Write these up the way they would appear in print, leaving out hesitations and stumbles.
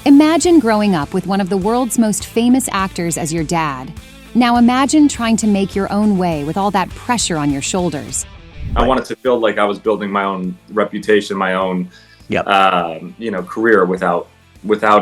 Imagine growing up with one of the world's most famous actors as your dad. Now imagine trying to make your own way with all that pressure on your shoulders. I wanted to feel like I was building my own reputation, my own, career without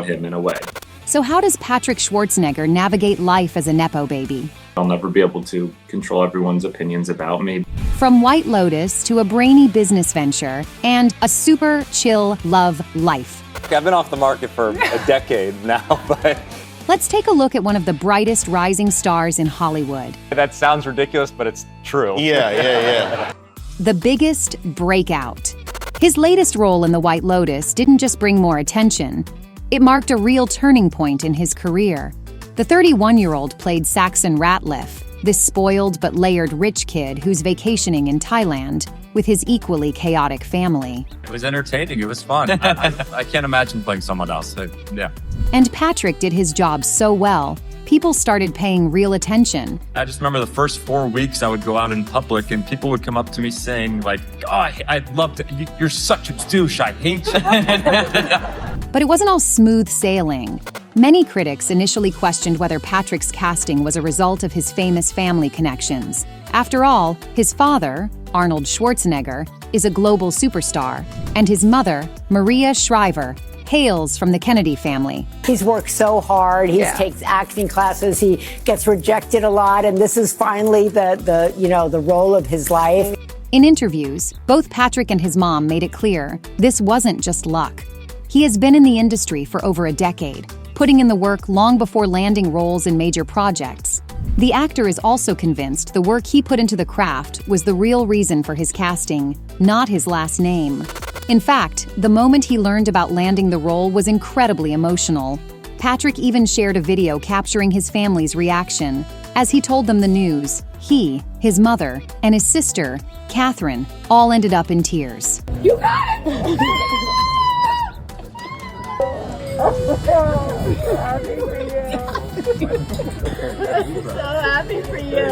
him in a way. So how does Patrick Schwarzenegger navigate life as a nepo baby? I'll never be able to control everyone's opinions about me. From White Lotus to a brainy business venture and a super chill love life. I've been off the market for a decade now, but... Let's take a look at one of the brightest rising stars in Hollywood. That sounds ridiculous, but it's true. Yeah. The biggest breakout. His latest role in the White Lotus didn't just bring more attention. It marked a real turning point in his career. The 31-year-old played Saxon Ratliff, this spoiled but layered rich kid who's vacationing in Thailand with his equally chaotic family. It was entertaining. It was fun. I can't imagine playing someone else. Yeah. And Patrick did his job so well, people started paying real attention. I just remember the first 4 weeks I would go out in public and people would come up to me saying like, "Oh, I loved it. You're such a douche. I hate you." But it wasn't all smooth sailing. Many critics initially questioned whether Patrick's casting was a result of his famous family connections. After all, his father, Arnold Schwarzenegger, is a global superstar, and his mother, Maria Shriver, hails from the Kennedy family. He's worked so hard. He takes acting classes. He gets rejected a lot, and this is finally the role of his life. In interviews, both Patrick and his mom made it clear this wasn't just luck. He has been in the industry for over a decade, putting in the work long before landing roles in major projects. The actor is also convinced the work he put into the craft was the real reason for his casting, not his last name. In fact, the moment he learned about landing the role was incredibly emotional. Patrick even shared a video capturing his family's reaction. As he told them the news, he, his mother, and his sister, Catherine, all ended up in tears. You got it! So happy for you.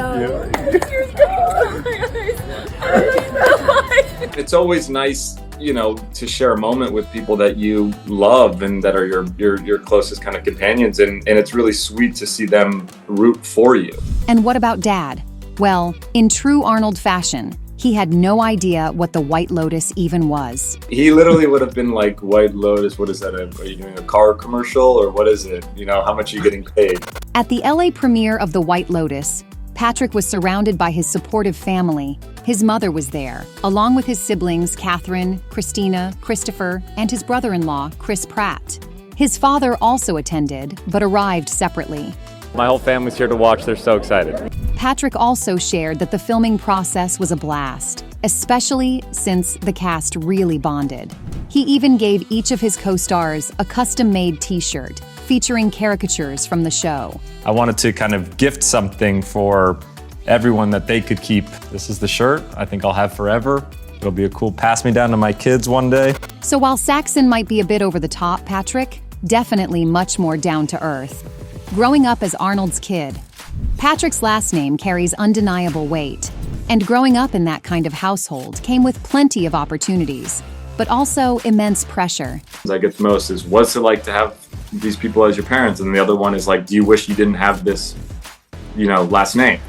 It's always nice, to share a moment with people that you love and that are your closest kind of companions, and it's really sweet to see them root for you. And what about Dad? Well, in true Arnold fashion, he had no idea what the White Lotus even was. He literally would have been like, White Lotus, what is that? Are you doing a car commercial or what is it? How much are you getting paid? At the LA premiere of the White Lotus, Patrick was surrounded by his supportive family. His mother was there, along with his siblings Catherine, Christina, Christopher, and his brother-in-law, Chris Pratt. His father also attended, but arrived separately. My whole family's here to watch. They're so excited. Patrick also shared that the filming process was a blast, especially since the cast really bonded. He even gave each of his co-stars a custom-made t-shirt featuring caricatures from the show. I wanted to kind of gift something for everyone that they could keep. This is the shirt I think I'll have forever. It'll be a cool pass-me-down to my kids one day. So while Saxon might be a bit over the top, Patrick, definitely much more down to earth. Growing up as Arnold's kid, Patrick's last name carries undeniable weight. And growing up in that kind of household came with plenty of opportunities, but also immense pressure. I get the most is, what's it like to have these people as your parents? And the other one is like, do you wish you didn't have this, last name?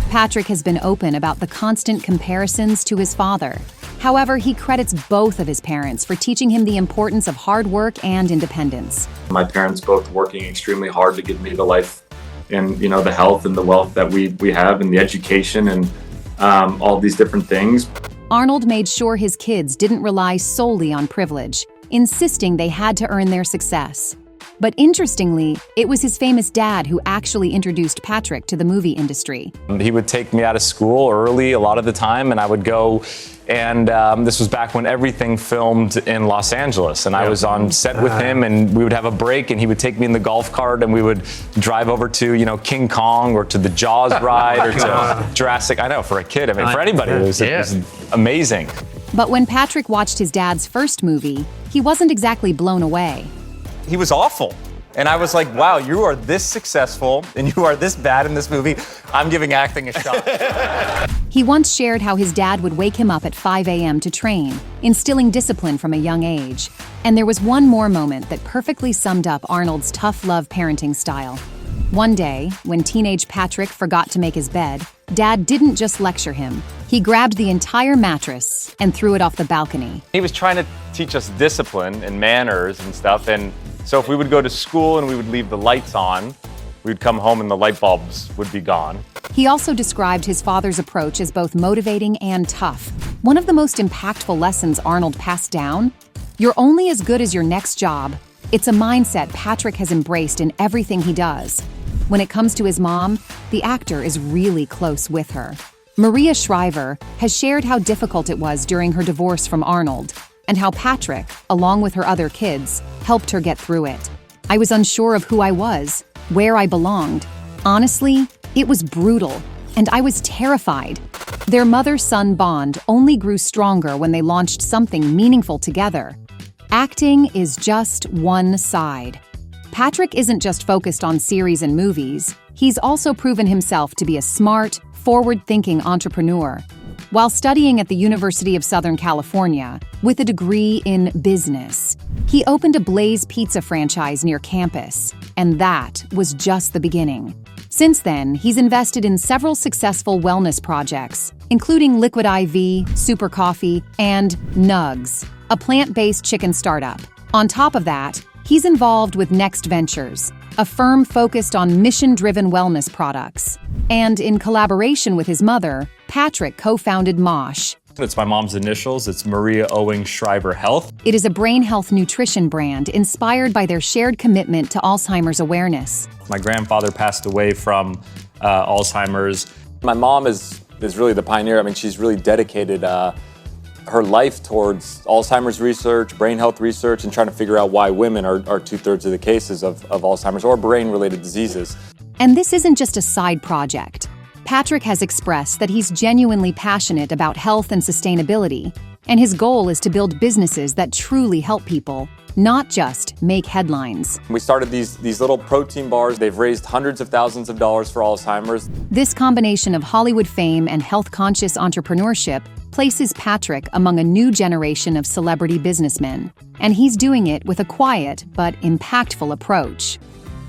Patrick has been open about the constant comparisons to his father. However, he credits both of his parents for teaching him the importance of hard work and independence. My parents both working extremely hard to give me the life and, the health and the wealth that we have and the education and all these different things. Arnold made sure his kids didn't rely solely on privilege, insisting they had to earn their success. But interestingly, it was his famous dad who actually introduced Patrick to the movie industry. He would take me out of school early a lot of the time, and I would go, and this was back when everything filmed in Los Angeles, and I was on set with him, and we would have a break, and he would take me in the golf cart, and we would drive over to, King Kong, or to the Jaws ride, or to Jurassic. I know, for a kid, for anybody, it was amazing. But when Patrick watched his dad's first movie, he wasn't exactly blown away. He was awful. And I was like, wow, you are this successful and you are this bad in this movie. I'm giving acting a shot. He once shared how his dad would wake him up at 5 a.m. to train, instilling discipline from a young age. And there was one more moment that perfectly summed up Arnold's tough love parenting style. One day, when teenage Patrick forgot to make his bed, Dad didn't just lecture him. He grabbed the entire mattress and threw it off the balcony. He was trying to teach us discipline and manners and stuff. And so if we would go to school and we would leave the lights on, we'd come home and the light bulbs would be gone. He also described his father's approach as both motivating and tough. One of the most impactful lessons Arnold passed down: you're only as good as your next job. It's a mindset Patrick has embraced in everything he does. When it comes to his mom, the actor is really close with her. Maria Shriver has shared how difficult it was during her divorce from Arnold, and how Patrick, along with her other kids, helped her get through it. I was unsure of who I was, where I belonged. Honestly, it was brutal, and I was terrified. Their mother-son bond only grew stronger when they launched something meaningful together. Acting is just one side. Patrick isn't just focused on series and movies, he's also proven himself to be a smart, forward-thinking entrepreneur. While studying at the University of Southern California, with a degree in business, he opened a Blaze Pizza franchise near campus, and that was just the beginning. Since then, he's invested in several successful wellness projects, including Liquid IV, Super Coffee, and Nugs, a plant-based chicken startup. On top of that, he's involved with Next Ventures, a firm focused on mission-driven wellness products. And in collaboration with his mother, Patrick co-founded Mosh. It's my mom's initials. It's Maria Owing Schreiber Health. It is a brain health nutrition brand inspired by their shared commitment to Alzheimer's awareness. My grandfather passed away from Alzheimer's. My mom is really the pioneer. I mean, she's really dedicated her life towards Alzheimer's research, brain health research, and trying to figure out why women are 2/3 of the cases of Alzheimer's or brain-related diseases. And this isn't just a side project. Patrick has expressed that he's genuinely passionate about health and sustainability, and his goal is to build businesses that truly help people, not just make headlines. We started these little protein bars. They've raised hundreds of thousands of dollars for Alzheimer's. This combination of Hollywood fame and health-conscious entrepreneurship places Patrick among a new generation of celebrity businessmen, and he's doing it with a quiet but impactful approach.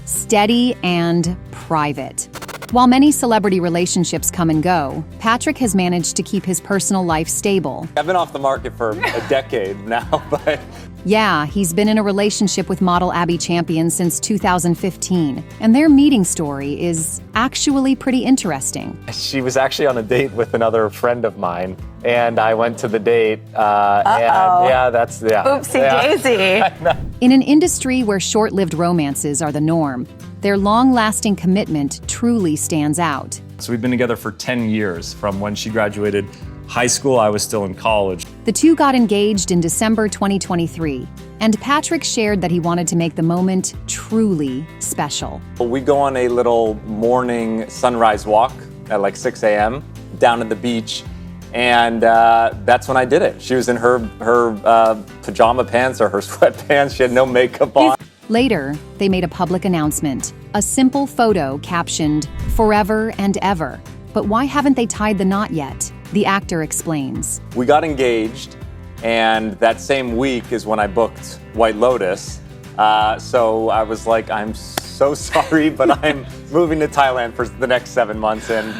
Steady and private. While many celebrity relationships come and go, Patrick has managed to keep his personal life stable. I've been off the market for a decade now, but Yeah, he's been in a relationship with model Abby Champion since 2015, and their meeting story is actually pretty interesting. She was actually on a date with another friend of mine, and I went to the date, and Oopsie daisy. In an industry where short-lived romances are the norm, their long-lasting commitment truly stands out. So we've been together for 10 years. From when she graduated high school, I was still in college. The two got engaged in December 2023, and Patrick shared that he wanted to make the moment truly special. we go on a little morning sunrise walk at like 6 a.m. down at the beach, and that's when I did it. She was in her pajama pants or her sweatpants. She had no makeup on. Later, they made a public announcement, a simple photo captioned, "Forever and Ever." But why haven't they tied the knot yet? The actor explains. We got engaged, and that same week is when I booked White Lotus. So I was like, I'm so sorry, but I'm moving to Thailand for the next 7 months, and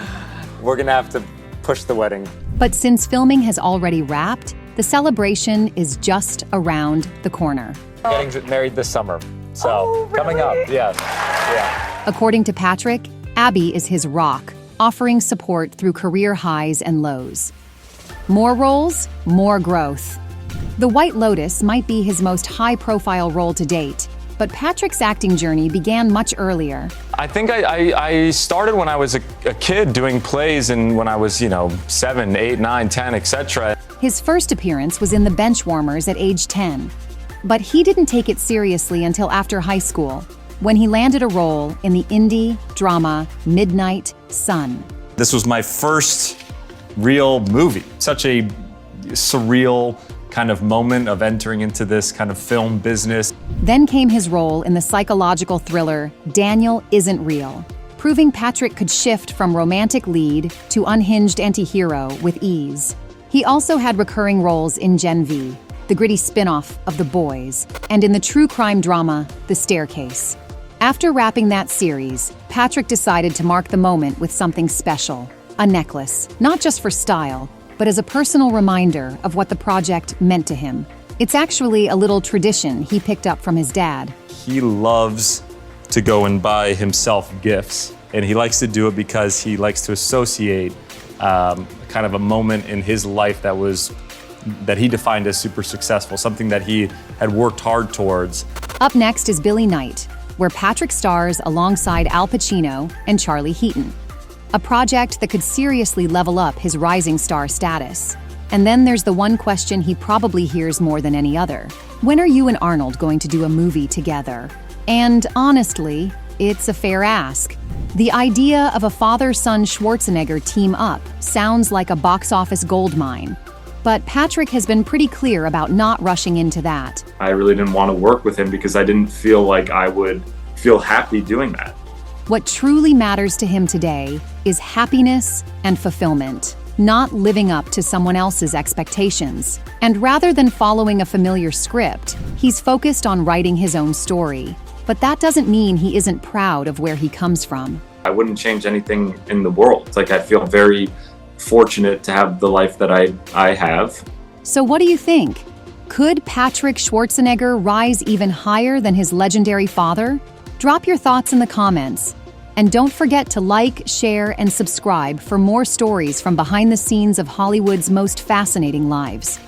we're gonna have to push the wedding. But since filming has already wrapped, the celebration is just around the corner. Getting married this summer. So coming up, yes. Yeah. According to Patrick, Abby is his rock, offering support through career highs and lows. More roles, more growth. The White Lotus might be his most high-profile role to date, but Patrick's acting journey began much earlier. I think I started when I was a kid doing plays, and when I was, 7, 8, 9, 10, etc. His first appearance was in The Benchwarmers at age 10. But he didn't take it seriously until after high school, when he landed a role in the indie drama Midnight Sun. This was my first real movie. Such a surreal kind of moment of entering into this kind of film business. Then came his role in the psychological thriller Daniel Isn't Real, proving Patrick could shift from romantic lead to unhinged anti-hero with ease. He also had recurring roles in Gen V, the gritty spin-off of The Boys, and in the true crime drama The Staircase. After wrapping that series, Patrick decided to mark the moment with something special, a necklace, not just for style, but as a personal reminder of what the project meant to him. It's actually a little tradition he picked up from his dad. He loves to go and buy himself gifts, and he likes to do it because he likes to associate kind of a moment in his life that he defined as super successful, something that he had worked hard towards. Up next is Billy Knight, where Patrick stars alongside Al Pacino and Charlie Heaton, a project that could seriously level up his rising star status. And then there's the one question he probably hears more than any other. When are you and Arnold going to do a movie together? And honestly, it's a fair ask. The idea of a father-son Schwarzenegger team up sounds like a box office goldmine. But Patrick has been pretty clear about not rushing into that. I really didn't want to work with him because I didn't feel like I would feel happy doing that. What truly matters to him today is happiness and fulfillment, not living up to someone else's expectations. And rather than following a familiar script, he's focused on writing his own story. But that doesn't mean he isn't proud of where he comes from. I wouldn't change anything in the world. It's like I feel very fortunate to have the life that I have. So what do you think? Could Patrick Schwarzenegger rise even higher than his legendary father? Drop your thoughts in the comments. And don't forget to like, share, and subscribe for more stories from behind the scenes of Hollywood's most fascinating lives.